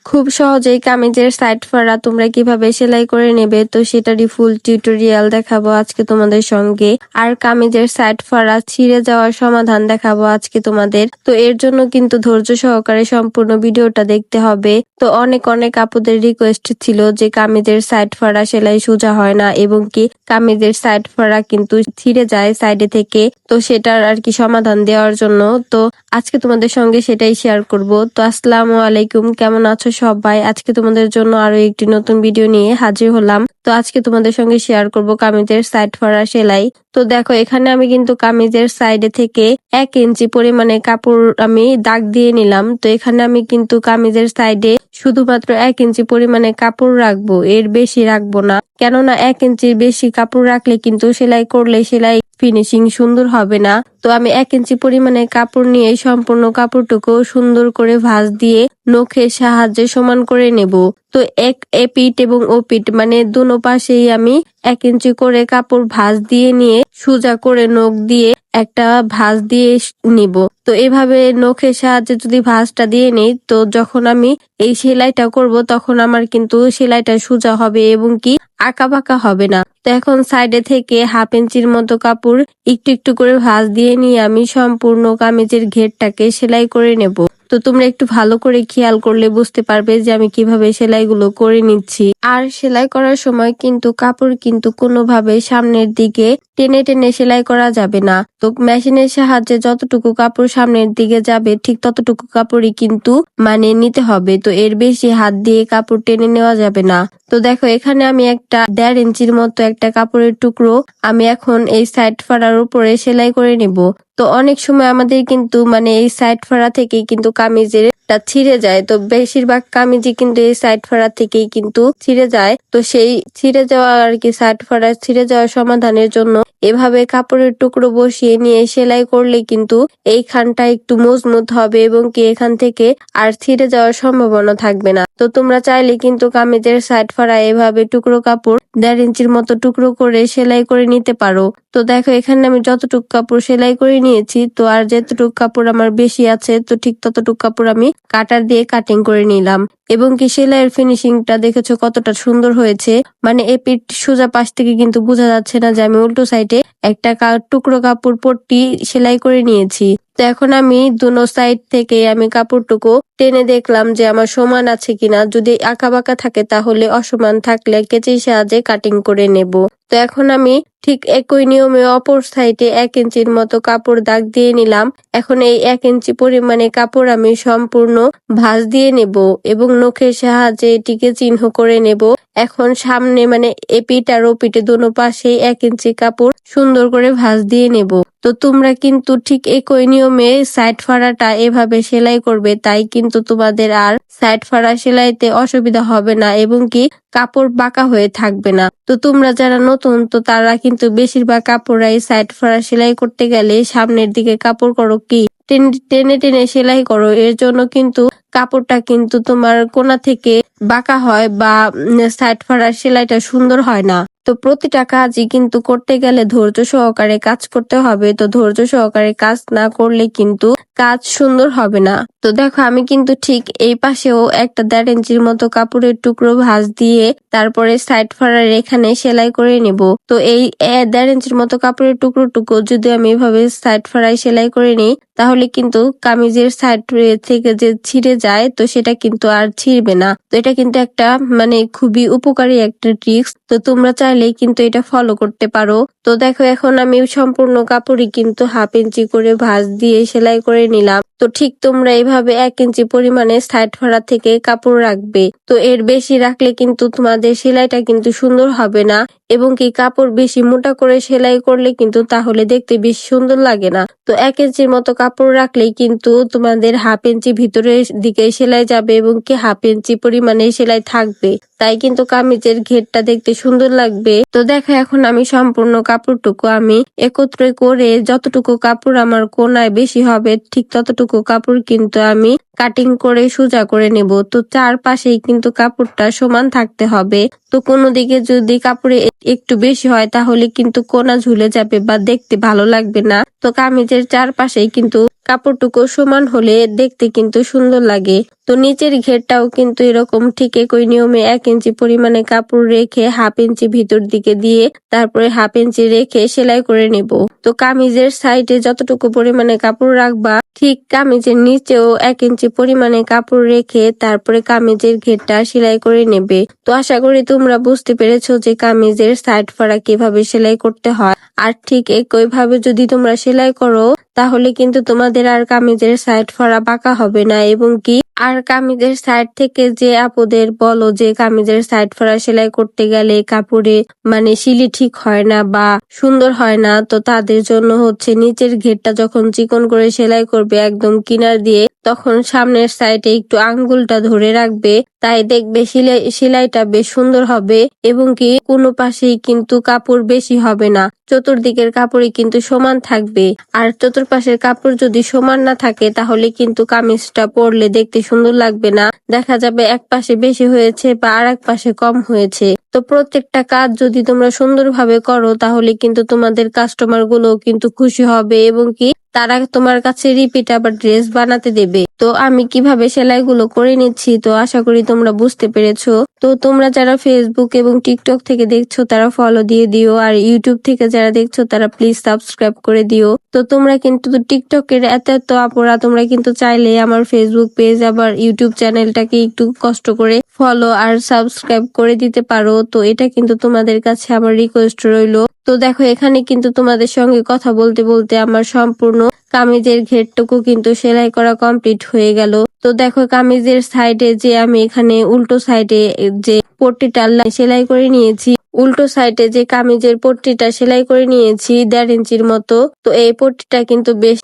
খুব সহজেই কামিজের সাইড ফাড়া তোমরা কিভাবে সেলাই করে নেবে, তো সেটারই ফুল টিউটোরিয়াল দেখাবো আজকে তোমাদের সঙ্গে। আর কামিজের সাইড ফাড়া ছিঁড়ে যাওয়ার সমাধান দেখাবো আজকে তোমাদের। তো এর জন্য কিন্তু ধৈর্য সহকারে সম্পূর্ণ ভিডিওটা দেখতে হবে। তো অনেক অনেক আপুদের রিকোয়েস্ট ছিল যে কামিজের সাইড ফাড়া সেলাই সোজা হয় না এবং কি কামিজের সাইড ফাড়া কিন্তু ছিঁড়ে যায় সাইডে থেকে। তো সেটার আর কি সমাধান দেওয়ার জন্য তো আজকে তোমাদের সঙ্গে সেটাই শেয়ার করব। তো আসসালামু আলাইকুম, কেমন আছো সবাই? আজকে তোমাদের জন্য আরো একটি নতুন ভিডিও নিয়ে হাজির হলাম। তো আজকে তোমাদের সঙ্গে শেয়ার করব কামিজের সাইড ফাড়া সেলাই। তো দেখো, এখানে আমি কিন্তু কামিজের সাইডে থেকে 1 ইঞ্চি পরিমাণে কাপড় আমি দাগ দিয়ে নিলাম। তো এখানে আমি কিন্তু কামিজের সাইডে শুধুমাত্র 1 ইঞ্চি পরিমাণে কাপড় রাখবো, এর বেশি রাখবো না। কেননা 1 ইঞ্চির বেশি কাপড় রাখলে কিন্তু সেলাই করলে সেলাই ফিনিশিং সুন্দর হবে না। তো আমি 1 ইঞ্চি পরিমাণে কাপড় নিয়ে সম্পূর্ণ কাপড়টুকু সুন্দর করে ভাঁজ দিয়ে নখের সাহায্যে সমান করে নেব। তো এপিঠ এবং ওপিঠ মানে দুনো পাশেই আমি 1 ইঞ্চি করে কাপড় ভাঁজ দিয়ে নিয়ে সোজা করে নখ দিয়ে একটা ভাঁজ দিয়ে নিব। তো এভাবে নখের সাহায্যে যদি ভাঁজটা দিয়ে নেই, তো যখন আমি এই সেলাইটা করব তখন আমার কিন্তু সেলাইটা সোজা হবে এবং কি আঁকা বাঁকা হবে না। তো এখন সাইডে থেকে 1/2 ইঞ্চির মতো কাপড় একটু একটু করে ভাঁজ দিয়ে নিয়ে আমি সম্পূর্ণ কামিজের ঘেরটাকে সেলাই করে নেব। তো তোমরা একটু ভালো করে খেয়াল করলে বুঝতে পারবে যে আমি কিভাবে সেলাইগুলো করে নিচ্ছি। আর সেলাই করার সময় কিন্তু কাপড় কিন্তু কোনোভাবে সামনের দিকে টেনে টেনে সেলাই করা যাবে না। তো মেশিনের সাহায্যে যতটুকু কাপড় সামনের দিকে যাবে ঠিক ততটুকু কাপড়ই কিন্তু মানে নিতে হবে। তো এর বেশি হাত দিয়ে কাপড় টেনে নেওয়া যাবে না। তো দেখো, এখানে আমি একটা 1.5 ইঞ্চির মতো একটা কাপড়ের টুকরো আমি এখন এই সাইড ফাড়ার উপরে সেলাই করে নিব। তো অনেক সময় আমাদের কিন্তু মানে এই সাইড ফাড়া থেকেই কিন্তু কামিজের ছিঁড়ে যায়। তো বেশিরভাগ কামিজই কিন্তু এই সাইড ফাড়া থেকেই কিন্তু ছিঁড়ে যায়। তো সেই ছিঁড়ে যাওয়া আর কি সাইড ফাড়া ছিঁড়ে যাওয়ার সমাধানের জন্য এভাবে কাপড়ের টুকরো বসিয়ে নিয়ে সেলাই করলে কিন্তু এইখানটা একটু মজবুত হবে এবং কি এখান থেকে আর ছিঁড়ে যাওয়ার সম্ভাবনা থাকবে না। তো তোমরা চাইলে কিন্তু কামিজের সাইড ফাড়া এভাবে টুকরো কাপড় 1.5 ইঞ্চির মতো টুকরো করে সেলাই করে নিতে পারো। তো দেখো, এখানে আমি যতটুকু কাপড় সেলাই করে নিয়েছি, তো আর যতটুকু কাপড় আমার বেশি আছে তো ঠিক ততটুকু কাপড় আমি কাটার দিয়ে কাটিং করে নিলাম। এবং কি সেলাইয়ের ফিনিশিংটা দেখেছো কতটা সুন্দর হয়েছে। মানে এপিঠ সোজা পাশ থেকে কিন্তু বোঝা যাচ্ছে না যে আমি উল্টো সাইডে একটা টুকরো কাপড় পট্টি সেলাই করে নিয়েছি। তো এখন আমি দুনো সাইড থেকে আমি কাপড়টুকু টেনে দেখলাম যে আমার সমান আছে কিনা। যদি আঁকা বাঁকা থাকে তাহলে অসমান থাকলে কেচির সাহায্যে কাটিং করে নেব। তো এখন আমি ঠিক একই নিয়মে অপর সাইডে 1 ইঞ্চির মতো কাপড় দাগ দিয়ে নিলাম। এখন এই 1 ইঞ্চি পরিমাণে কাপড় আমি সম্পূর্ণ ভাঁজ দিয়ে নেব এবং নখের সাহায্যে এটিকে চিহ্ন করে নেব। এখন সামনে মানে এপিঠ আর ওপিঠে দোনো পাশে 1 ইঞ্চি কাপড় সুন্দর করে ভাঁজ দিয়ে নেব। তো তোমরা কিন্তু ঠিক একই নিয়মে সাইড ফাড়াটা এভাবে সেলাই করবে, তাই কিন্তু তোমাদের আর সাইড ফাড়া সেলাইতে অসুবিধা হবে না এবং কি কাপড় বাঁকা হয়ে থাকবে না। তো তোমরা যারা নতুন তো তারা কিন্তু বেশিরভাগ কাপড়াই সাইড ফাড়া সেলাই করতে গেলে সামনের দিকে কাপড় করো কি টেনে টেনে সেলাই করো। এর জন্য কিন্তু কাপড়টা কিন্তু তোমার কোনা থেকে বাঁকা হয় বা সাইড ফাড়ার সেলাইটা সুন্দর হয় না। তো প্রতিটা কাজই কিন্তু করতে গেলে ধৈর্য সহকারে কাজ করতে হবে। তো ধৈর্য সহকারে কাজ না করলে কিন্তু কাজ সুন্দর হবে না। তো দেখো, আমি কিন্তু ঠিক এই পাশেও একটা 1.5 ইঞ্চির মতো কাপড়ের টুকরো ভাঁজ দিয়ে তারপরে সাইড ফাড়ার এখানে সেলাই করে নিব। তো এই 1.5 ইঞ্চির মতো কাপড়ের টুকরো যদি আমি এভাবে সাইড ফাড়ায় সেলাই করে নিই, তাহলে কিন্তু কামিজের সাইড থেকে যে ছিঁড়ে যায় তো সেটা কিন্তু আর ছিঁড়বে না। তো এটা কিন্তু একটা মানে খুবই উপকারী একটা ট্রিক্স। তো তোমরা চাইলেই কিন্তু এটা ফলো করতে পারো। তো দেখো, এখন আমি সম্পূর্ণ কাপড়ই কিন্তু 1/2 ইঞ্চি করে ভাঁজ দিয়ে সেলাই করে নিলাম। তো ঠিক তোমরা এইভাবে 1 ইঞ্চি পরিমাণে সাইড ফাড়া থেকে কাপড় রাখবে। তো এর বেশি রাখলে কিন্তু তোমাদের সেলাইটা কিন্তু সুন্দর হবে না এবং কি কাপড় বেশি মোটা করে সেলাই করলে কিন্তু তাহলে দেখতে বেশি সুন্দর লাগে না। তো 1 ইঞ্চির মতো কাপড় রাখলেই কিন্তু তোমাদের 1/2 ইঞ্চি ভিতরের দিকে সেলাই যাবে এবং কি 1/2 ইঞ্চি পরিমাণে সেলাই থাকবে, তাই কিন্তু কামিজের ঘেরটা দেখতে সুন্দর লাগবে। তো দেখো, এখন আমি সম্পূর্ণ কাপড়টুকু আমি একত্রে করে যতটুকু কাপড় আমার কোনায় বেশি হবে ঠিক ততটুকু কাপড় কিন্তু আমি কাটিং করে সোজা করে নেব। তো চারপাশেই কিন্তু কাপড়টা সমান থাকতে হবে। তো কোনো দিকে যদি কাপড়ে একটু বেশি হয় তাহলে কিন্তু কোনা ঝুলে যাবে বা দেখতে ভালো লাগবে না। তো কামিজের চারপাশেই কিন্তু কাপড়টুকু সমান হলে দেখতে কিন্তু সুন্দর লাগে। তো নিচের ঘেরটাও কিন্তু এরকম ঠিক একই নিয়মে 1 ইঞ্চি পরিমাণে কাপড় রেখে 1/2 ইঞ্চি ভিতর দিকে দিয়ে তারপরে 1/2 ইঞ্চি রেখে সেলাই করে নেব। তো কামিজের সাইডে যতটুকু পরিমাণে কাপড় রাখবা ঠিক কামিজের নিচেও 1 ইঞ্চি পরিমাণে কাপড় রেখে তারপরে কামিজের ঘেরটা সেলাই করে নেবে। তো আশা করি তোমরা বুঝতে পেরেছো যে কামিজের সাইড ফাড়া কিভাবে সেলাই করতে হয়। আর ঠিক একইভাবে যদি তোমরা সেলাই করো তাহলে কিন্তু তোমাদের আর কামিজের সাইড ফাড়া বাঁকা হবে না, এবং কি আর কামিজের সাইড থেকে যে আপুদের বলো যে কামিজের সাইড ফাড়া সেলাই করতে গেলে কাপড়ে সিলি ঠিক হয় না বা সুন্দর হয় না, তো তাদের জন্য হচ্ছে নিচের ঘেরটা যখন চিকন করে সেলাই করবে একদম কিনার দিয়ে, তখন সামনের সাইডে একটু আঙ্গুলটা ধরে রাখবে, তাই দেখবে সেলাইটা বেশ সুন্দর হবে, এবং কি কোনো পাশেই কিন্তু কাপড় বেশি হবে না, চতুর্দিকের কাপড়ই কিন্তু সমান থাকবে। আর চতুর্পাশের কাপড় যদি সমান না থাকে তাহলে কিন্তু কামিজটা পরলে দেখতে সুন্দর লাগবে না, দেখা যাবে এক পাশে বেশি হয়েছে বা আর এক পাশে কম হয়েছে। তো প্রত্যেকটা কাজ যদি তোমরা সুন্দরভাবে করো তাহলে কিন্তু তোমাদের কাস্টমার গুলো কিন্তু খুশি হবে, এবং কি তারা তোমার কাছে রিপিট আবার ড্রেস বানাতে দেবে। তো আমি কিভাবে সেলাইগুলো করে নিচ্ছি তো আশা করি তোমরা বুঝতে পেরেছো। তো তোমরা যারা ফেসবুক এবং টিকটক থেকে দেখছো তারা ফলো দিয়ে দিও, আর ইউটিউব থেকে যারা দেখছো তারা প্লিজ সাবস্ক্রাইব করে দিও। তো তোমরা কিন্তু টিকটকের এত আপুরা তোমরা কিন্তু চাইলে আমার ফেসবুক পেজ আবার ইউটিউব চ্যানেলটাকে একটু কষ্ট করে ফলো আর সাবস্ক্রাইব করে দিতে পারো। তো এটা কিন্তু তোমাদের কাছে আমার রিকোয়েস্ট রইলো। তো দেখো এখানে কিন্তু তোমাদের সঙ্গে কথা বলতে বলতে আমার সম্পূর্ণ কামিজের ঘেরটুকু কিন্তু সেলাই করা কমপ্লিট হয়ে গেল। তো দেখো কামিজের সাইডে যে আমি এখানে উল্টো সাইডে যে পট্টিটা সেলাই করে নিয়েছি, উল্টো সাইডে যে কামিজের পট্টিটা সেলাই করে নিয়েছি 1.5 ইঞ্চির মতো, তো এই পট্টিটা কিন্তু বেশ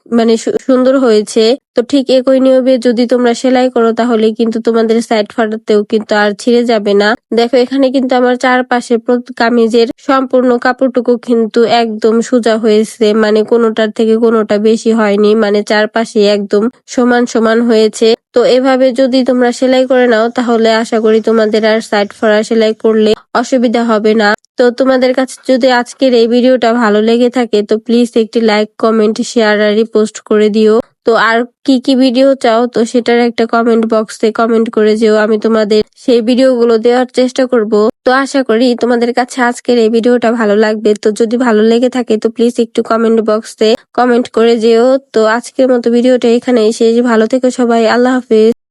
সুন্দর হয়েছে। তো ঠিক একই নিয়মে যদি তোমরা সেলাই করো তাহলে কিন্তু তোমাদের সাইড ফাটাতেও কিন্তু আর ছিঁড়ে যাবে না। দেখো এখানে কিন্তু আমার চারপাশে কামিজের সম্পূর্ণ কাপড়টুকু কিন্তু একদম সোজা হয়েছে, কোনোটার থেকে কোনোটা বেশি হয়নি, চারপাশে একদম সমান সমান হয়েছে। তো এভাবে যদি তোমরা সেলাই করে নাও তাহলে আশা করি তোমাদের আর সাইড ফাড়া সেলাই করলে অসুবিধা হবে না। তো তোমাদের কাছে যদি আজকের এই ভিডিওটা ভালো লেগে থাকে তো প্লিজ একটি লাইক, কমেন্ট, শেয়ার আর রিপোস্ট করে দিও। তো আর কি কি ভিডিও চাও তো সেটার একটা কমেন্ট বক্সে কমেন্ট করে যেও, আমি তোমাদের সেই ভিডিওগুলো দেওয়ার চেষ্টা করব। তো আশা করি তোমাদের কাছে আজকের এই ভিডিওটা ভালো লাগবে। তো যদি ভালো লেগে থাকে তো প্লিজ একটু কমেন্ট বক্সে কমেন্ট করে যেও। তো আজকের মতো ভিডিওটা এখানেই শেষ। ভালো থেকো সবাই, আল্লাহ হাফেজ।